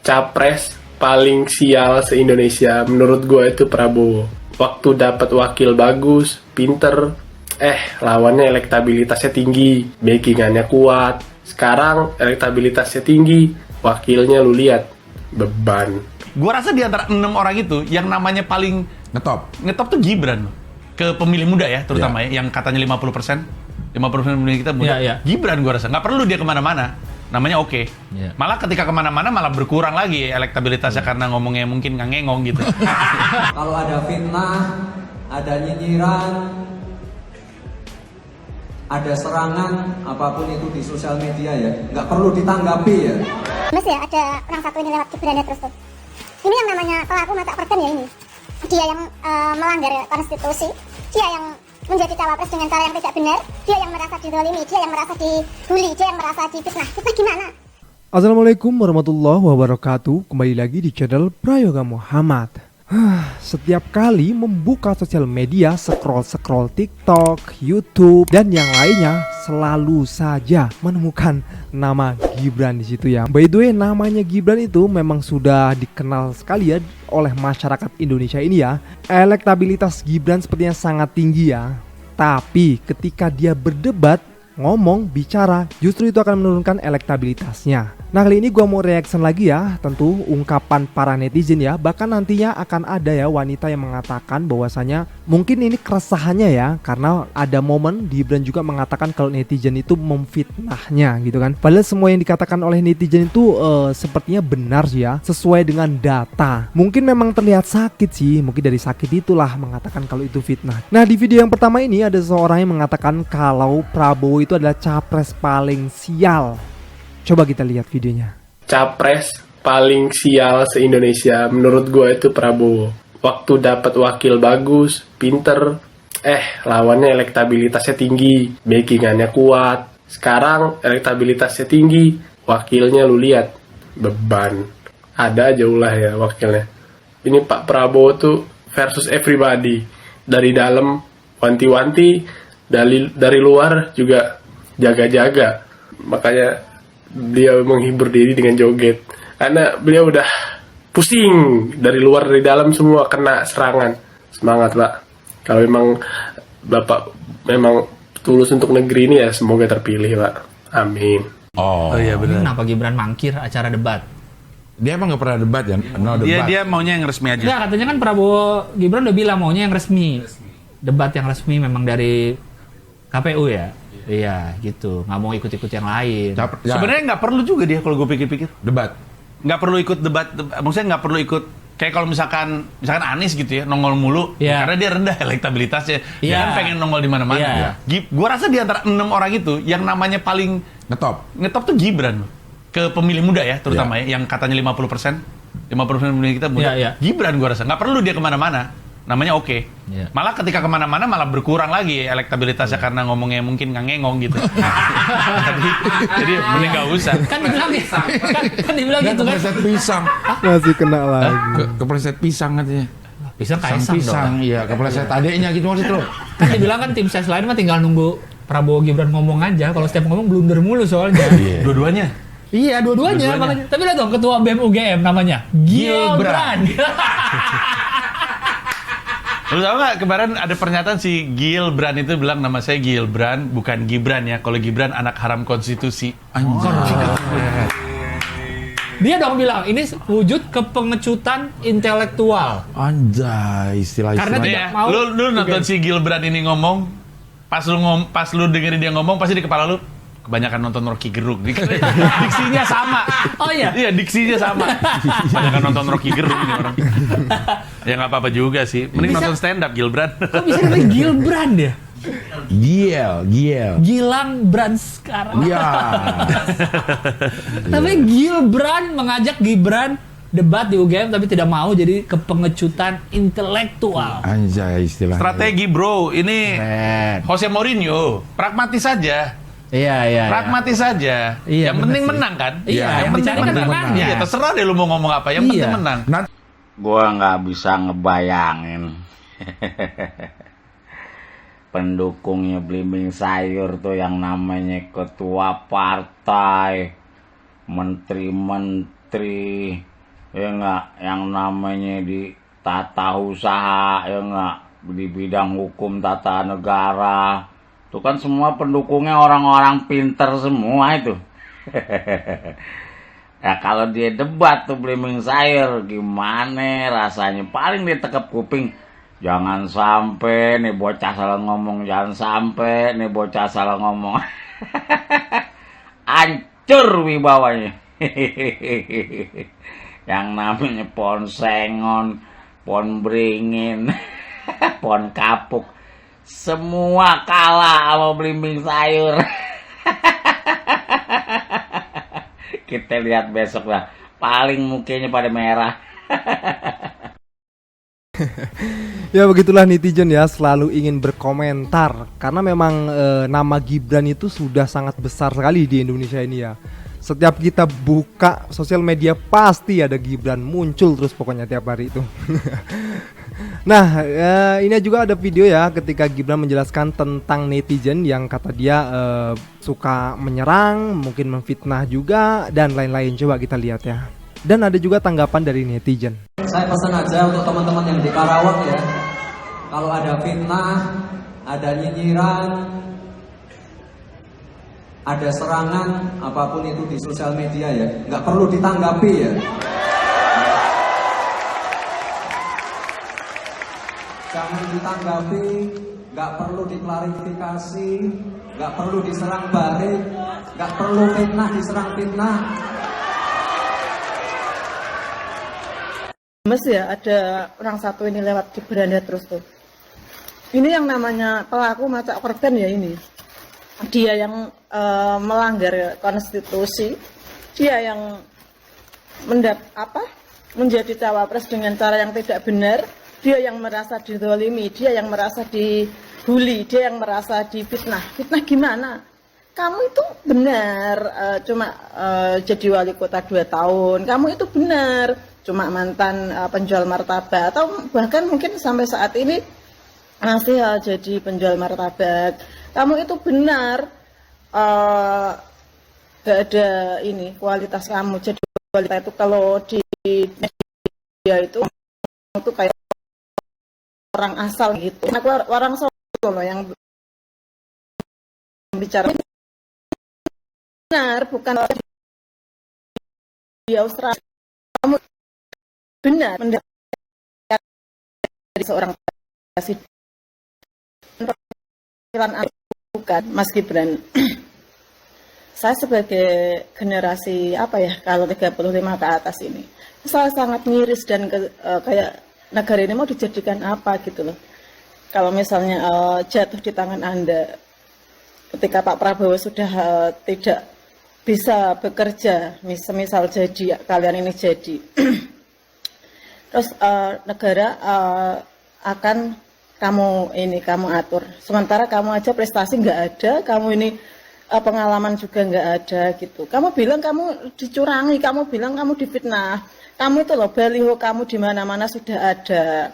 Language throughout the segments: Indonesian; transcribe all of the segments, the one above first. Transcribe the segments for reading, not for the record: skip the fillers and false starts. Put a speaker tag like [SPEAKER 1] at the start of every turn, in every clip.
[SPEAKER 1] Capres paling sial se-Indonesia menurut gue itu Prabowo. Waktu dapat wakil bagus, pinter, lawannya elektabilitasnya tinggi, backingannya kuat. Sekarang elektabilitasnya tinggi, wakilnya lu lihat, beban.
[SPEAKER 2] Gua rasa di antara 6 orang itu yang namanya paling ngetop tuh Gibran. Ke pemilih muda ya, terutama ya, yang katanya 50%. 50% pemilih kita muda. Gibran gua rasa, nggak perlu dia kemana-mana. Namanya oke. Malah ketika kemana-mana malah berkurang lagi elektabilitasnya karena ngomongnya mungkin nggak ngengong gitu.
[SPEAKER 3] Kalau ada fitnah, ada nyinyiran, ada serangan, apapun itu di sosial media ya, nggak perlu ditanggapi ya.
[SPEAKER 4] Mas ya, ada orang satu ini lewat Gibran terus tuh. Ini yang namanya pelaku mata perdan ya ini. Dia yang melanggar konstitusi, dia yang menjadi cawapres dengan cara yang tidak benar, dia yang merasa dizalimi, dia yang merasa dibully, dia yang merasa difitnah. Kita gimana?
[SPEAKER 5] Assalamualaikum warahmatullahi wabarakatuh. Kembali lagi di channel Prayoga Muhammad. Setiap kali membuka sosial media, scroll TikTok, YouTube, dan yang lainnya, selalu saja menemukan nama Gibran di situ ya. By the way, namanya Gibran itu memang sudah dikenal sekali ya oleh masyarakat Indonesia ini ya. Elektabilitas Gibran sepertinya sangat tinggi ya. Tapi ketika dia berdebat, ngomong, bicara, justru itu akan menurunkan elektabilitasnya. Nah, kali ini gue mau reaction lagi ya, tentu ungkapan para netizen ya. Bahkan nantinya akan ada ya wanita yang mengatakan bahwasanya mungkin ini keresahannya ya, karena ada momen Gibran juga mengatakan kalau netizen itu memfitnahnya gitu kan. Padahal semua yang dikatakan oleh netizen itu sepertinya benar sih ya, sesuai dengan data. Mungkin memang terlihat sakit sih, mungkin dari sakit itulah mengatakan kalau itu fitnah. Nah, di video yang pertama ini ada seseorang yang mengatakan kalau Prabowo itu adalah capres paling sial. Coba kita lihat videonya.
[SPEAKER 1] Capres paling sial se-Indonesia menurut gue itu Prabowo. Waktu dapat wakil bagus, pinter, lawannya elektabilitasnya tinggi, backingannya kuat. Sekarang elektabilitasnya tinggi, wakilnya lu lihat, beban. Ada aja ulah ya wakilnya. Ini Pak Prabowo tuh versus everybody. Dari dalam wanti-wanti, dari luar juga jaga-jaga. Makanya beliau menghibur diri dengan joget. Karena beliau udah pusing. Dari luar, dari dalam semua kena serangan. Semangat Pak. Kalau memang Bapak memang tulus untuk negeri ini ya semoga terpilih Pak. Amin.
[SPEAKER 2] Oh iya benar.
[SPEAKER 6] Kenapa Gibran mangkir acara debat?
[SPEAKER 7] Dia emang gak pernah debat ya? No debat.
[SPEAKER 2] Dia maunya yang resmi aja.
[SPEAKER 6] Enggak, katanya kan Prabowo Gibran udah bilang maunya yang resmi. Debat yang resmi memang dari KPU ya. Iya gitu, nggak mau ikut-ikut yang lain.
[SPEAKER 2] Sebenarnya nggak perlu juga dia kalau gue pikir-pikir.
[SPEAKER 7] Debat.
[SPEAKER 2] Nggak perlu ikut debat. Maksudnya nggak perlu ikut. Kayak kalau misalkan Anies gitu ya, nongol mulu. Karena dia rendah elektabilitasnya. Dia kan pengen nongol di mana-mana. Gue rasa di antara 6 orang itu yang namanya paling ngetop tuh Gibran. Ke pemilih muda ya, terutama ya, yang katanya 50%. 50% pemilih kita muda. Gibran gue rasa nggak perlu dia kemana-mana. Namanya oke. Malah ketika kemana-mana malah berkurang lagi elektabilitasnya karena ngomongnya mungkin nggak ngengong gitu. Jadi mending nggak usah.
[SPEAKER 6] Kan dibilang kan dibilang gitu kan.
[SPEAKER 7] Kepleset pisang.
[SPEAKER 5] Masih kena lagi.
[SPEAKER 7] Kepleset pisang katanya.
[SPEAKER 6] Pisang kaisang
[SPEAKER 7] pisang, iya. Kepleset adeknya gitu maksud lo.
[SPEAKER 6] Kan dibilang kan tim ses lain mah tinggal nunggu Prabowo Gibran ngomong aja. Kalau setiap ngomong blunder mulu soalnya.
[SPEAKER 2] Dua-duanya.
[SPEAKER 6] Iya, dua-duanya. Makanya, tapi lihat dong ketua BEM UGM namanya Gibran.
[SPEAKER 2] Lu tau gak kemarin ada pernyataan si Gilbran itu bilang nama saya Gilbran bukan Gibran ya. Kalau Gibran anak haram konstitusi.
[SPEAKER 6] Dia dong bilang ini wujud kepengecutan intelektual.
[SPEAKER 7] Anjay, istilah-istilah.
[SPEAKER 6] Karena tidak mau.
[SPEAKER 2] Lu nonton si Gilbran ini ngomong, pas lu dengerin dia ngomong pasti di kepala lu kebanyakan nonton Rocky Gerung. Diksinya sama.
[SPEAKER 6] Oh iya?
[SPEAKER 2] Iya, diksinya sama. Kebanyakan nonton Rocky Gerung ini orang. Ya nggak apa-apa juga sih. Mending nonton stand up Gilbran.
[SPEAKER 6] Kok bisa namanya Gilbran ya? Gilang Brand sekarang.
[SPEAKER 7] Iya.
[SPEAKER 6] Tapi Gilbran mengajak Gibran debat di UGM tapi tidak mau, jadi kepengecutan intelektual.
[SPEAKER 7] Anjay, istilah.
[SPEAKER 2] Strategi bro, ini Jose Mourinho. Pragmatis saja.
[SPEAKER 6] Iya.
[SPEAKER 2] Pragmatis saja.
[SPEAKER 6] Iya,
[SPEAKER 2] yang penting
[SPEAKER 6] sih.
[SPEAKER 2] menang kan?
[SPEAKER 6] Iya, yang
[SPEAKER 2] penting
[SPEAKER 6] dicari kan
[SPEAKER 2] menang.
[SPEAKER 6] menangnya.
[SPEAKER 2] Iya, terserah deh lu mau ngomong apa. Yang penting menang.
[SPEAKER 8] Gua nggak bisa ngebayangin pendukungnya Blimbing Sayur tuh yang namanya ketua partai, menteri-menteri, ya nggak, yang namanya di tata usaha, ya nggak, di bidang hukum tata negara, itu kan semua pendukungnya orang-orang pinter semua itu. Ya kalau dia debat tuh belimbing sayur, gimana rasanya? Paling dia tekep kuping, jangan sampai nih bocah salah ngomong, jangan sampai nih bocah salah ngomong. Hancur wibawanya. Yang namanya pohon sengon, pohon beringin, pohon kapuk, semua kalah sama belimbing sayur. Kita lihat besok lah, paling mukanya pada merah.
[SPEAKER 5] Ya begitulah netizen ya, selalu ingin berkomentar karena memang nama Gibran itu sudah sangat besar sekali di Indonesia ini ya. Setiap kita buka sosial media pasti ada Gibran muncul terus pokoknya tiap hari itu. Nah, ini juga ada video ya ketika Gibran menjelaskan tentang netizen yang kata dia suka menyerang, mungkin memfitnah juga dan lain-lain. Coba kita lihat ya. Dan ada juga tanggapan dari netizen.
[SPEAKER 3] Saya pesan aja untuk teman-teman yang di Karawang ya, kalau ada fitnah, ada nyinyiran, ada serangan apapun itu di sosial media ya, nggak perlu ditanggapi ya. Jangan ditanggapi, nggak perlu diklarifikasi, nggak perlu diserang balik, nggak perlu fitnah diserang fitnah.
[SPEAKER 9] Mas ya, ada orang satu ini lewat di beranda terus tuh. Ini yang namanya pelaku macak korban ya ini. Dia yang melanggar konstitusi, dia yang menjadi cawapres dengan cara yang tidak benar, dia yang merasa dizalimi, dia yang merasa dibully, dia yang merasa difitnah. Fitnah gimana? Kamu itu benar, cuma jadi wali kota 2 tahun, kamu itu benar, cuma mantan penjual martabak, atau bahkan mungkin sampai saat ini masih jadi penjual martabak. Kamu itu benar, gak ada ini kualitas kamu. Jadi kualitas itu kalau di media itu kayak orang asal gitu. Aku orang Solo yang bicara benar, bukan di Australia. Kamu benar mendengar dari seorang presiden. Bukan, Mas Gibran. Saya sebagai generasi kalau 35 ke atas ini, saya sangat miris dan kayak negara ini mau dijadikan apa gitu loh. Kalau misalnya jatuh di tangan Anda, ketika Pak Prabowo sudah tidak bisa bekerja, misal jadi kalian ini jadi, terus negara akan kamu atur. Sementara kamu aja prestasi nggak ada, kamu ini pengalaman juga nggak ada gitu. Kamu bilang kamu dicurangi, kamu bilang kamu difitnah. Kamu itu loh, baliho kamu di mana-mana sudah ada.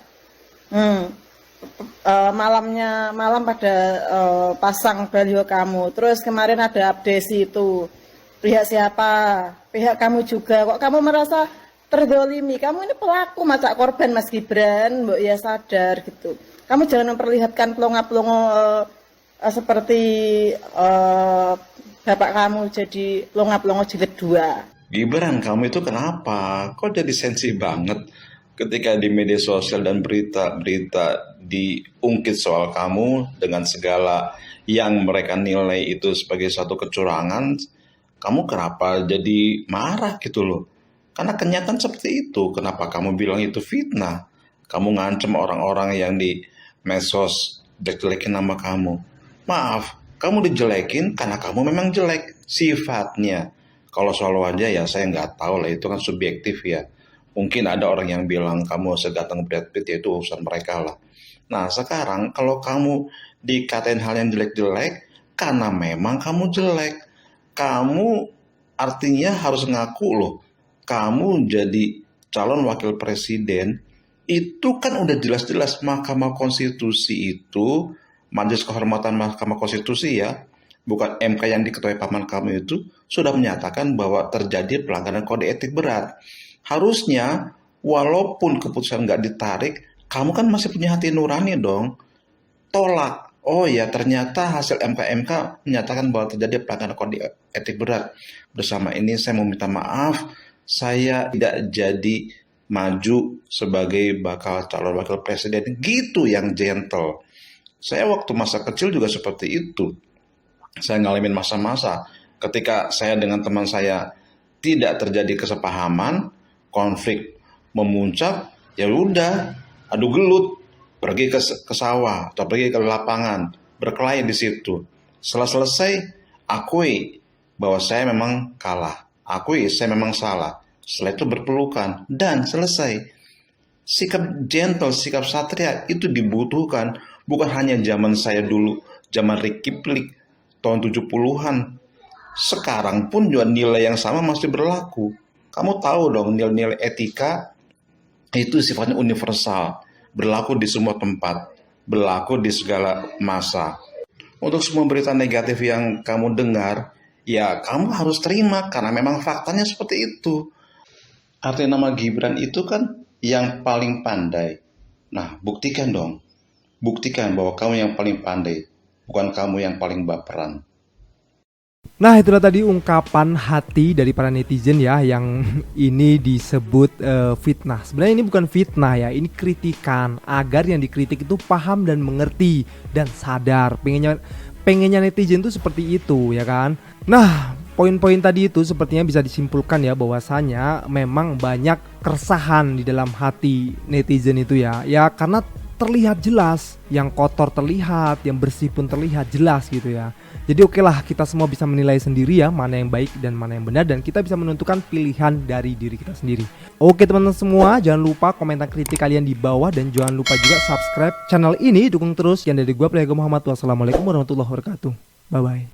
[SPEAKER 9] Malam pada pasang baliho kamu. Terus kemarin ada abdesi itu. Pihak siapa? Pihak kamu juga. Kok kamu merasa terzalimi? Kamu ini pelaku macak korban, Mas Gibran. Mbok ya sadar gitu. Kamu jangan memperlihatkan pelongo-pelongo seperti bapak kamu jadi pelongo-pelongo jilid 2.
[SPEAKER 10] Gibran, kamu itu kenapa? Kok jadi sensi banget ketika di media sosial dan berita-berita diungkit soal kamu dengan segala yang mereka nilai itu sebagai suatu kecurangan? Kamu kenapa jadi marah gitu loh? Karena kenyataan seperti itu. Kenapa kamu bilang itu fitnah? Kamu ngancem orang-orang yang di medsos jelek-jelekin nama kamu. Maaf, kamu dijelekin karena kamu memang jelek sifatnya. Kalau soal wajah ya saya nggak tahu lah, itu kan subjektif ya. Mungkin ada orang yang bilang kamu seganteng Brad Pitt, ya itu urusan mereka lah. Nah sekarang kalau kamu dikatain hal yang jelek-jelek karena memang kamu jelek, kamu artinya harus ngaku loh. Kamu jadi calon wakil presiden, itu kan udah jelas-jelas Mahkamah Konstitusi itu, Majelis Kehormatan Mahkamah Konstitusi ya, bukan MK yang diketuai paman kamu itu, sudah menyatakan bahwa terjadi pelanggaran kode etik berat. Harusnya, walaupun keputusan nggak ditarik, kamu kan masih punya hati nurani dong. Tolak. Oh ya, ternyata hasil MK menyatakan bahwa terjadi pelanggaran kode etik berat. Bersama ini saya mau minta maaf, saya tidak jadi maju sebagai bakal calon wakil presiden. Gitu yang gentle. Saya waktu masa kecil juga seperti itu. Saya ngalamin masa-masa ketika saya dengan teman saya tidak terjadi kesepahaman, konflik memuncak, ya udah, adu gelut. Pergi ke sawah atau pergi ke lapangan, berkelahi di situ. Setelah selesai, akui bahwa saya memang kalah. Akui saya memang salah. Setelah itu berpelukan dan selesai. Sikap gentle, sikap satria itu dibutuhkan. Bukan hanya zaman saya dulu, zaman Ricky Plik, tahun 70-an. Sekarang pun juga nilai yang sama masih berlaku. Kamu tahu dong, nilai-nilai etika itu sifatnya universal. Berlaku di semua tempat, berlaku di segala masa. Untuk semua berita negatif yang kamu dengar, ya kamu harus terima karena memang faktanya seperti itu. Arti nama Gibran itu kan yang paling pandai. Nah, buktikan dong. Buktikan bahwa kamu yang paling pandai, bukan kamu yang paling baperan.
[SPEAKER 5] Nah, itulah tadi ungkapan hati dari para netizen ya, yang ini disebut fitnah. Sebenarnya ini bukan fitnah ya, ini kritikan agar yang dikritik itu paham dan mengerti dan sadar. Pengennya netizen itu seperti itu ya kan. Nah, poin-poin tadi itu sepertinya bisa disimpulkan ya, bahwasanya memang banyak keresahan di dalam hati netizen itu ya. Ya karena terlihat jelas, yang kotor terlihat, yang bersih pun terlihat jelas gitu ya. Jadi oke lah, kita semua bisa menilai sendiri ya, mana yang baik dan mana yang benar, dan kita bisa menentukan pilihan dari diri kita sendiri. Oke teman-teman semua, jangan lupa komentar kritik kalian di bawah, dan jangan lupa juga subscribe channel ini, dukung terus. Yang dari gua Prayoga Muhammad, wassalamualaikum warahmatullahi wabarakatuh. Bye bye.